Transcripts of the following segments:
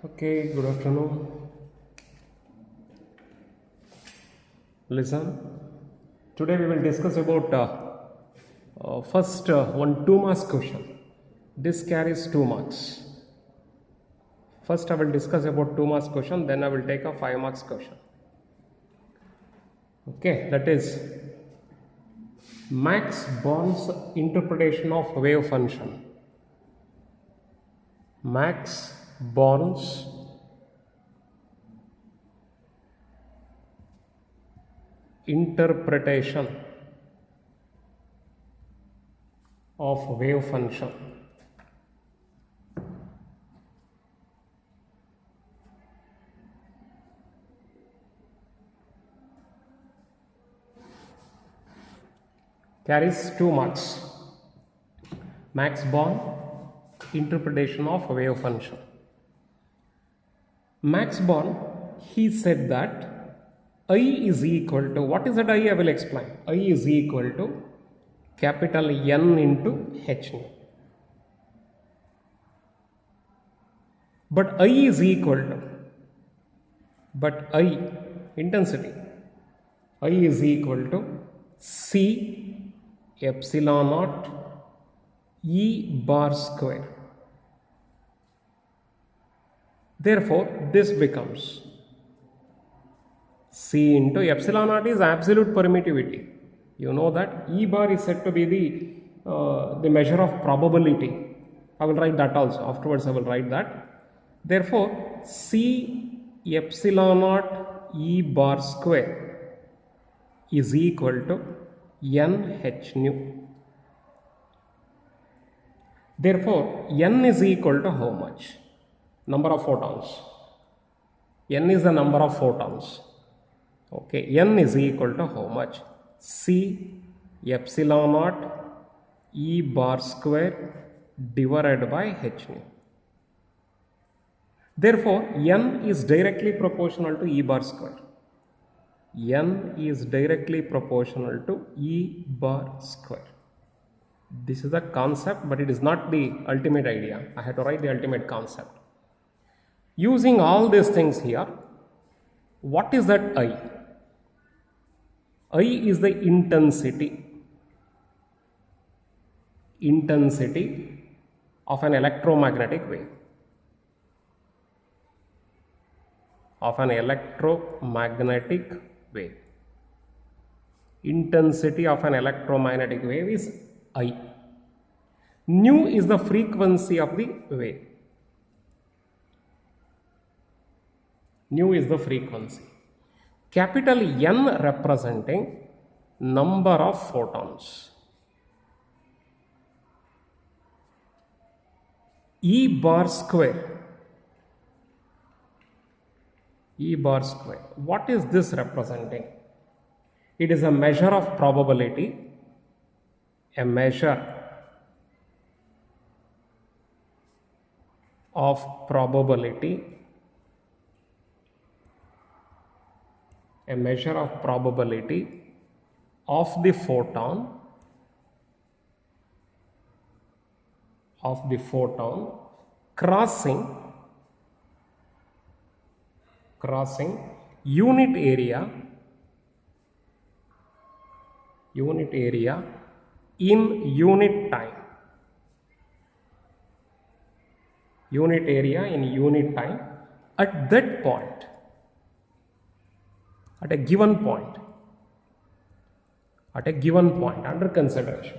Okay, good afternoon. Listen, today we will discuss about first one 2 marks question. This carries 2 marks. First, I will discuss about 2 marks question, then I will take a 5 marks question. Okay, that is Max Born's interpretation of wave function. Max Born's interpretation of wave function. Carries 2 marks. Max Born interpretation of wave function. Max Born, he said that I is equal to, what is that I will explain. I is equal to capital N into H nu. But I is equal to, intensity, I is equal to C epsilon naught E bar square. Therefore, this becomes C into epsilon naught is absolute permittivity. You know that E bar is said to be the measure of probability. I will write that also. Afterwards, I will write that. Therefore, C epsilon naught E bar square is equal to N H nu. Therefore, N is equal to how much? Number of photons. N is the number of photons. Okay, N is equal to how much? C epsilon naught E bar square divided by H nu. Therefore, N is directly proportional to E bar square. N is directly proportional to E bar square. This is the concept, but it is not the ultimate idea. I have to write the ultimate concept. Using all these things here, what is that I? I is the intensity of an electromagnetic wave. Intensity of an electromagnetic wave is I. Nu is the frequency of the wave. Nu is the frequency. Capital N representing number of photons. E bar square. What is this representing? It is a measure of probability. A measure of probability. A measure of probability of the photon crossing unit area in unit time. Unit area in unit time at that point, at a given point under consideration.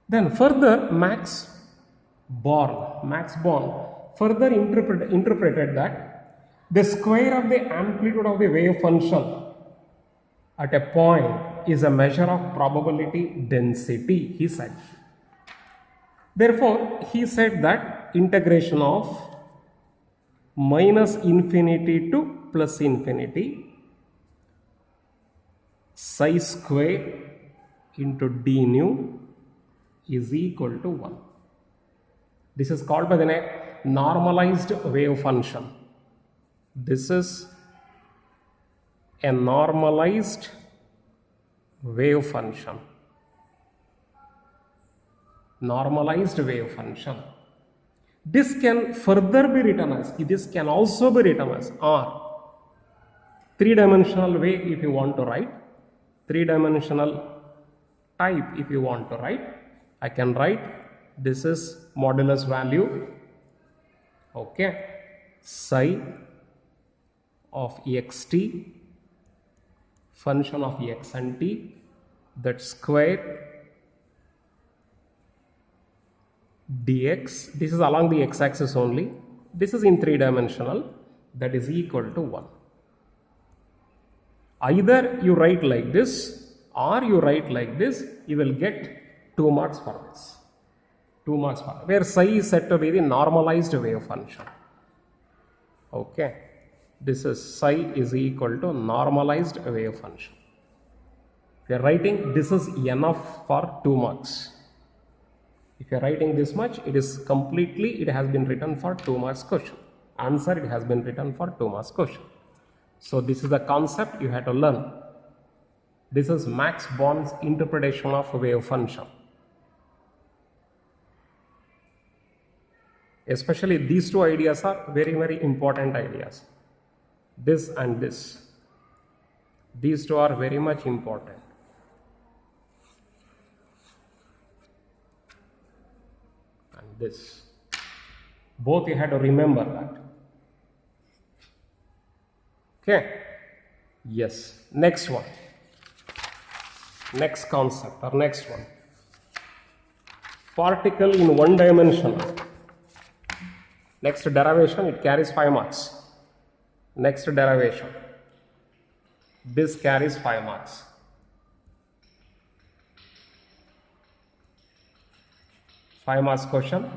Then further Max Born further interpreted that the square of the amplitude of the wave function at a point is a measure of probability density, he said. Therefore, he said that integration of minus infinity to plus infinity psi square into d nu is equal to 1. This is called by the name normalized wave function. This is a normalized wave function. This can further be written as, this can also be written as, or three-dimensional way if you want to write, three-dimensional type if you want to write, I can write this is modulus value, okay, psi of xt, function of x and t, that square dx, this is along the x-axis only, this is in three-dimensional, that is equal to 1. Either you write like this or you write like this, you will get 2 marks for this. 2 marks for where psi is said to be the normalized wave function. Okay, this is psi is equal to normalized wave function. If you are writing, this is enough for 2 marks. If you are writing this much, it is completely, it has been written for 2 marks question. Answer, it has been written for 2 marks question. So this is the concept you have to learn. This is Max Born's interpretation of wave function. Especially these two ideas are very, very important ideas. This and this. These two are very much important. And this. Both you have to remember that. Okay. Yes. Next one. Next concept or next one. Particle in one dimension. Next derivation, it carries 5 marks. Next derivation. This carries 5 marks. Five marks question.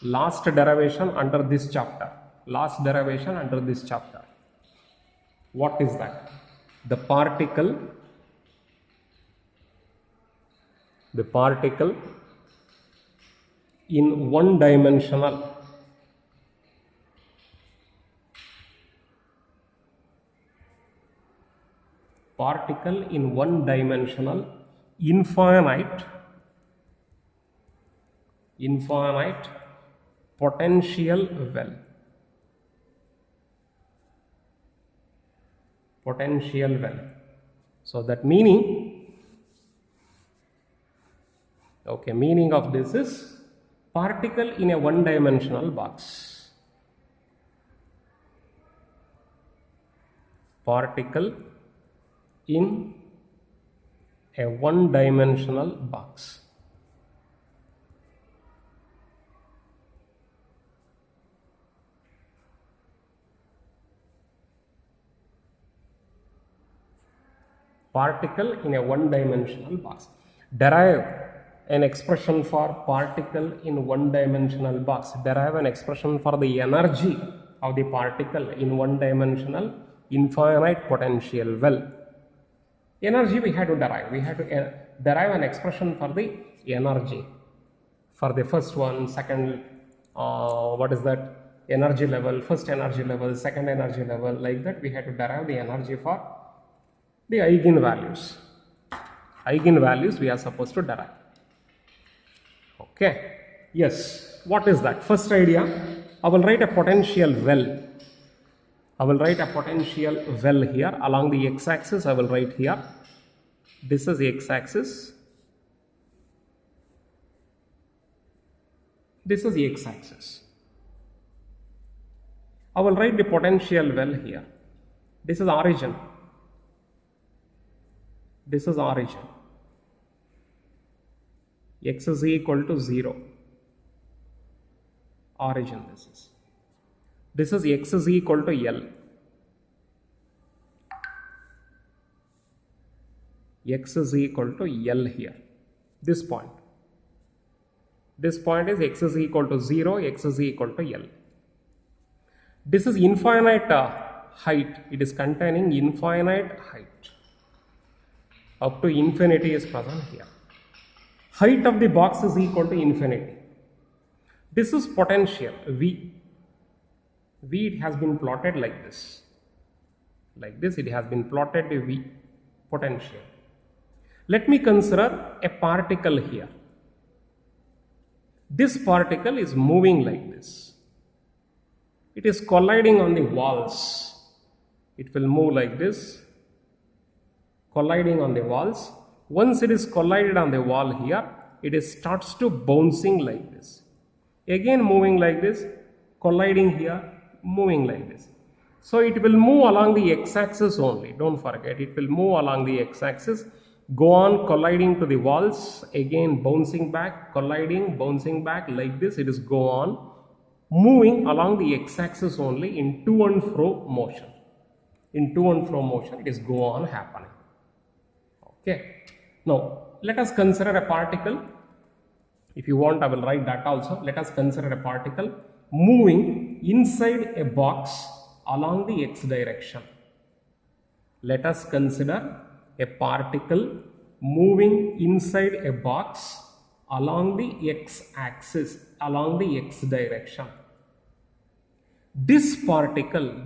Last derivation under this chapter. Last derivation under this chapter. What is that? The particle in one dimensional infinite potential well. So that meaning, okay, meaning of this is particle in a one-dimensional box. Particle in a one-dimensional box. Particle in a one-dimensional box. Derive an expression for particle in one-dimensional box. Derive an expression for the energy of the particle in one-dimensional infinite potential well. Energy we had to derive. We had to derive an expression for the energy. For the first one, second, what is that? Energy level, first energy level, second energy level, like that we had to derive the energy for the eigenvalues. Eigenvalues we are supposed to derive. Okay. Yes. What is that? First idea, I will write a potential well. I will write a potential well here along the x-axis. I will write here. This is the x-axis. This is the x-axis. I will write the potential well here. This is origin. This is origin. X is equal to 0. Origin this is. This is x is equal to L. X is equal to L here. This point. This point is x is equal to 0, x is equal to L. This is infinite height. It is containing infinite height. Up to infinity is present here. Height of the box is equal to infinity. This is potential V. V it has been plotted like this. Like this it has been plotted V potential. Let me consider a particle here. This particle is moving like this. It is colliding on the walls. It will move like this, colliding on the walls. Once it is collided on the wall here, it starts to bouncing like this. Again moving like this, colliding here, moving like this. So it will move along the x-axis only. Don't forget, it will move along the x-axis, go on colliding to the walls, again bouncing back, colliding, bouncing back like this. It is go on moving along the x-axis only in to and fro motion. In to and fro motion, it is go on happening. Okay. Now, let us consider a particle. If you want, I will write that also. Let us consider a particle moving inside a box along the x direction. Let us consider a particle moving inside a box along the x-axis, along the x direction. This particle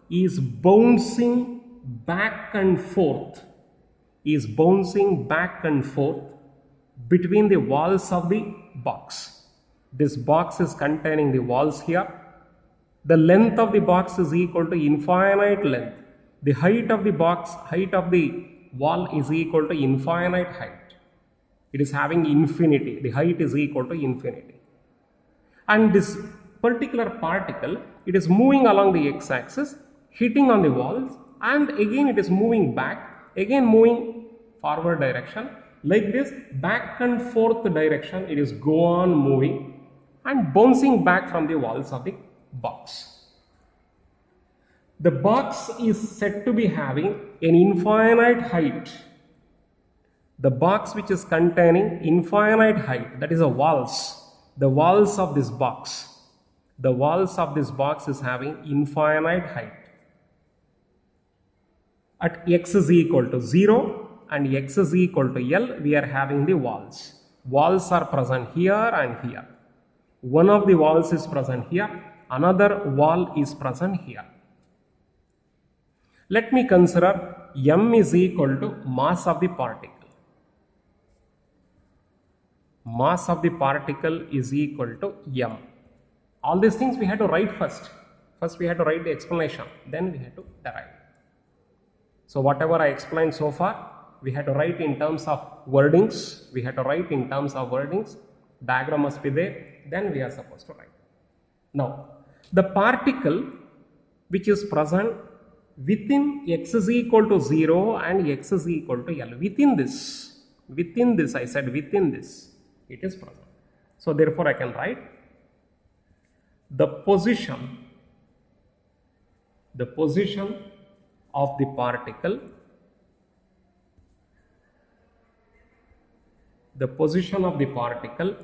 is bouncing back and forth, between the walls of the box. This box is containing the walls here. The length of the box is equal to infinite length. The height of the box, height of the wall is equal to infinite height. It is having infinity. The height is equal to infinity. And this particular particle, it is moving along the x-axis, hitting on the walls, and again it is moving back, again moving forward direction. Like this, back and forth direction, it is go on moving and bouncing back from the walls of the box. The box is said to be having an infinite height. The box which is containing infinite height, that is a walls. The walls of this box. The walls of this box is having infinite height. At x is equal to 0 and x is equal to L, we are having the walls. Walls are present here and here. One of the walls is present here, another wall is present here. Let me consider m is equal to mass of the particle. Mass of the particle is equal to m. All these things we had to write first. First we had to write the explanation, then we had to derive. So whatever I explained so far, we had to write in terms of wordings. Diagram must be there, then we are supposed to write. Now, the particle which is present within x is equal to 0 and x is equal to L. Within this, I said within this, it is present. So therefore I can write the position of the particle,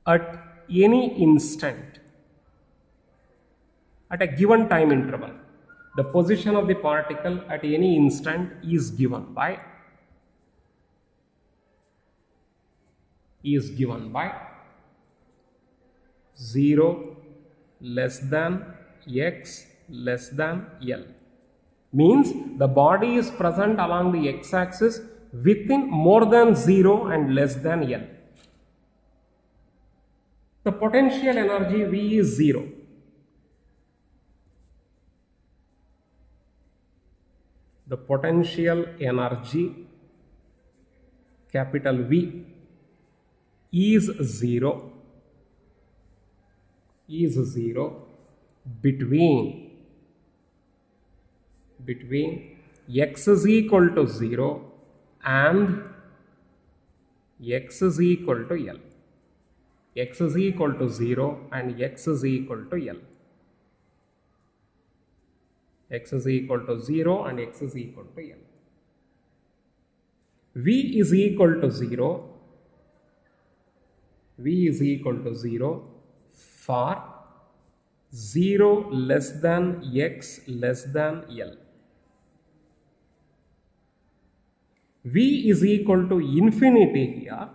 at any instant, at a given time interval. The position of the particle at any instant is given by 0 less than x less than L. Means the body is present along the x-axis within more than 0 and less than L. The potential energy V is 0. The potential energy, capital V, is 0 between x is equal to 0 and x is equal to L. X is equal to 0 and x is equal to L. X is equal to 0 and x is equal to L. V is equal to 0. V is equal to 0 for 0 less than x less than L. V is equal to infinity here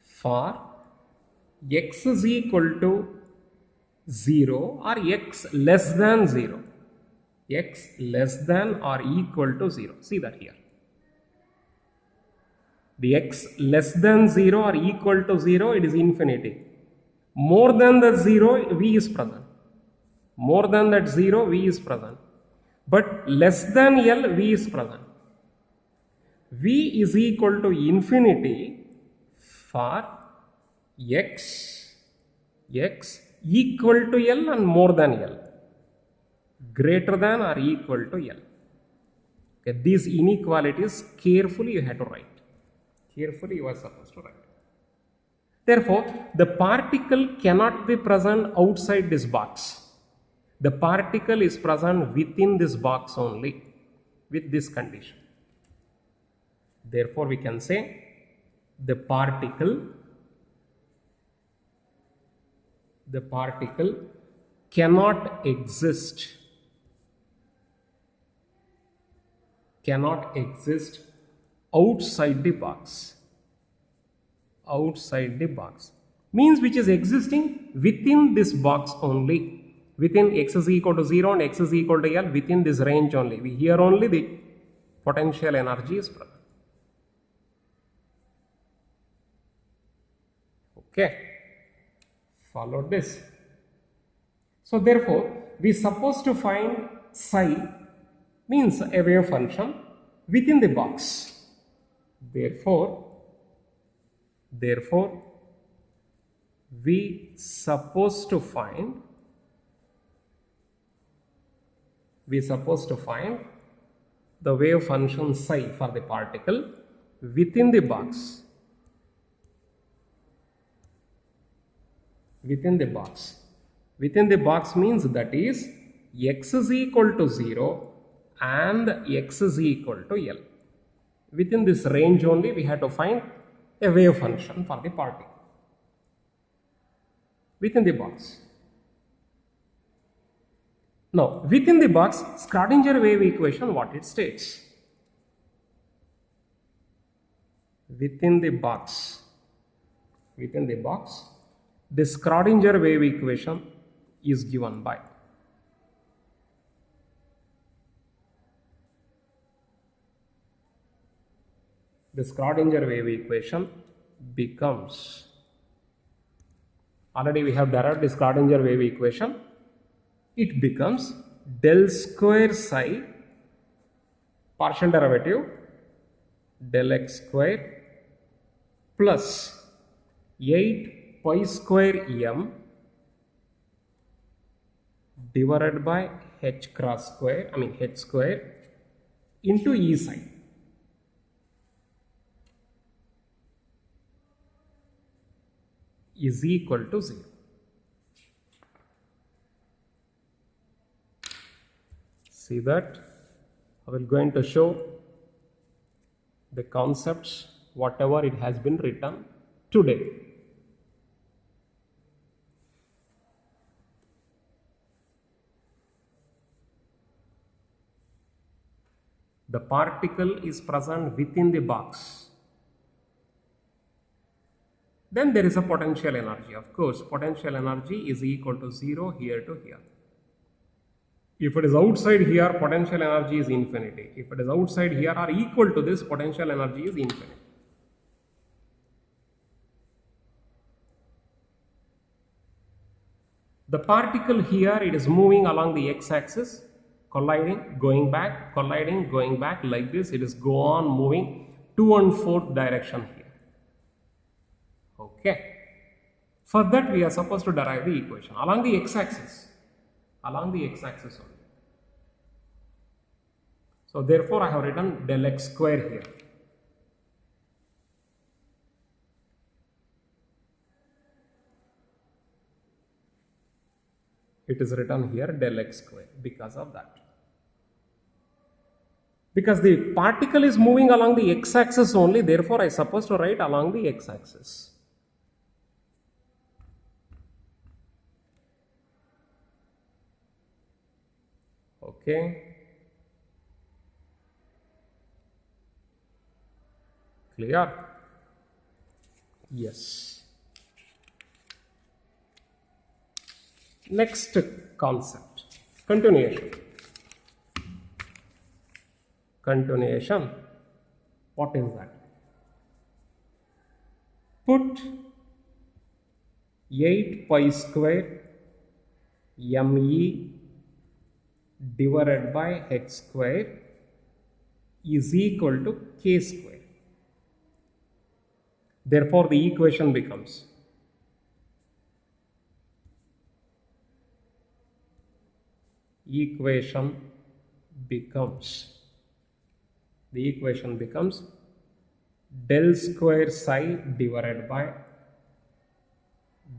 for x is equal to 0 or x less than 0. X less than or equal to 0. See that here. The x less than 0 or equal to 0, it is infinity. More than the 0, v is present. More than that 0, v is present. But less than L, v is present. V is equal to infinity for x equal to L and more than L. Greater than or equal to L. Okay, these inequalities carefully you have to write. Carefully you are supposed to write. Therefore, the particle cannot be present outside this box. The particle is present within this box only with this condition. Therefore, we can say the particle cannot exist outside the box. Outside the box means which is existing within this box only. Within x is equal to 0 and x is equal to L, within this range only. Here only the potential energy is present. Okay, follow this. So therefore, we are supposed to find psi means a wave function within the box. Therefore, we supposed to find the wave function psi for the particle within the box. Within the box. Within the box means that is x is equal to 0 and x is equal to L. Within this range only we have to find a wave function for the particle. Within the box. Now, within the box, Schrodinger wave equation, what it states? Within the box, the Schrodinger wave equation is given by the Schrodinger wave equation becomes, already we have derived the Schrodinger wave equation, it becomes del square psi partial derivative del x square plus 8 pi square m divided by h square into E psi. Is equal to 0. See that? I will going to show the concepts whatever it has been written today. The particle is present within the box. Then there is a potential energy. Of course, potential energy is equal to 0 here to here. If it is outside here, potential energy is infinity. If it is outside here or equal to this, potential energy is infinite. The particle here, it is moving along the x-axis, colliding, going back, colliding, going back, like this. It is go on moving 2 1/4 direction here. Okay. For that, we are supposed to derive the equation along the x-axis. Along the x-axis only. So therefore, I have written del x square here. It is written here del x square because of that. Because the particle is moving along the x-axis only, therefore I supposed to write along the x-axis. Okay. Clear? Yes. Next concept, continuation. Continuation, what is that? Put 8 pi square me divided by h square is equal to k square. Therefore, the equation becomes del square psi divided by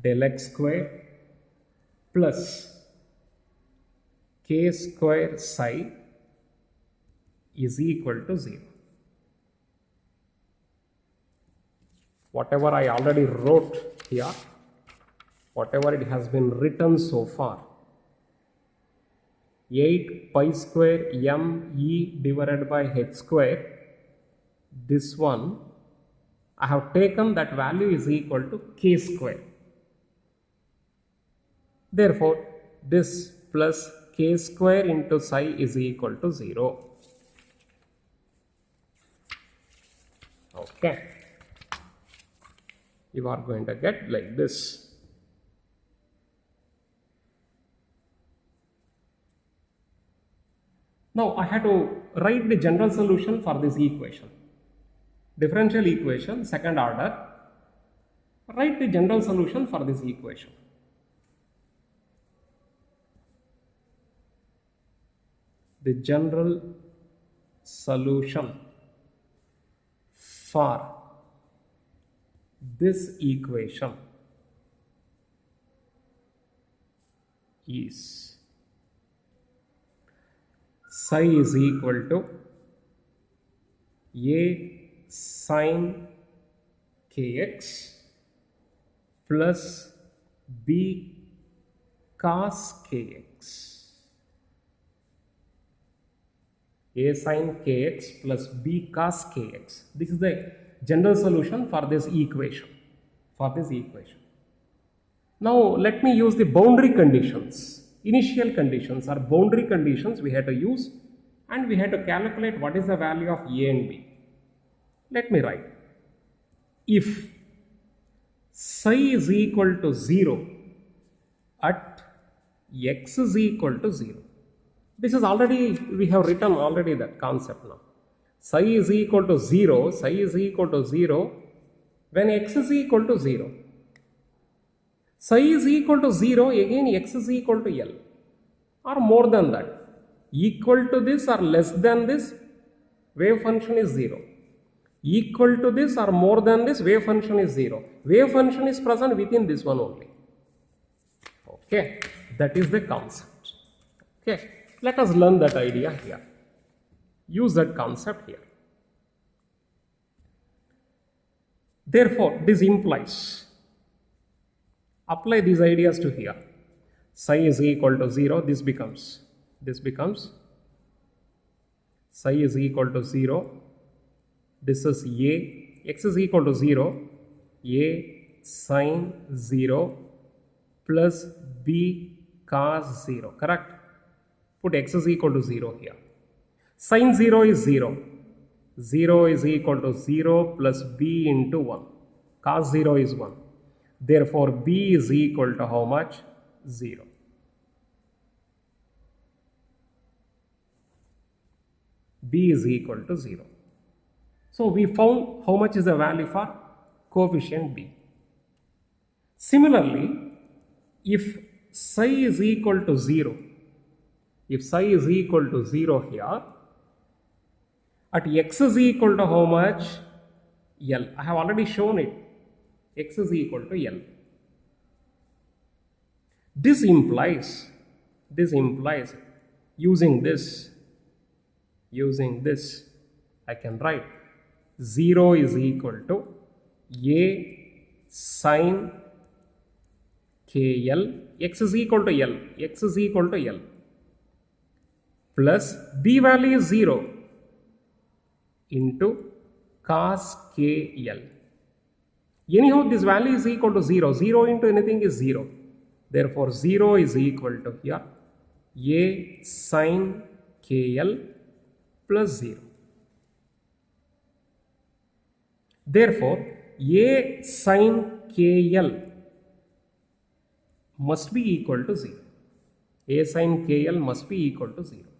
del x square plus k square psi is equal to 0. Whatever I already wrote here, whatever it has been written so far, 8 pi square me divided by h square, this one I have taken that value is equal to k square. Therefore, this plus k square into psi is equal to 0. Okay. You are going to get like this. Now, I had to write the general solution for this equation. Differential equation, second order. Write the general solution for this equation. The general solution for this equation is psi is equal to a sin kx plus b cos kx. A sin kx plus b cos kx. This is the general solution for this equation. Now let me use the boundary conditions. Initial conditions or boundary conditions we had to use, and we had to calculate what is the value of a and b. Let me write. If psi is equal to 0 at x is equal to 0. This is already, we have written already that concept now. Psi is equal to 0 when x is equal to 0. Psi is equal to 0, again x is equal to L, or more than that. Equal to this or less than this, wave function is 0. Equal to this or more than this, wave function is 0. Wave function is present within this one only. Okay, that is the concept. Okay, let us learn that idea here. Use that concept here. Therefore, this implies, apply these ideas to here. Psi is equal to 0, this becomes psi is equal to 0, this is a, x is equal to 0, a sin 0 plus b cos 0, correct? Put x is equal to 0 here. Sin 0 is 0. 0 is equal to 0 plus b into 1. Cos 0 is 1. Therefore, b is equal to how much? 0. B is equal to 0. So, we found how much is the value for coefficient b. Similarly, if psi is equal to 0, here, at x is equal to how much? L. I have already shown it. X is equal to L. This implies using this, I can write 0 is equal to a sin kl, x is equal to L, plus b value is 0 into cos kl. Anyhow, this value is equal to 0. 0 into anything is 0. Therefore, 0 is equal to here a sin kl plus 0. Therefore, A sin KL must be equal to 0. A sin KL must be equal to 0.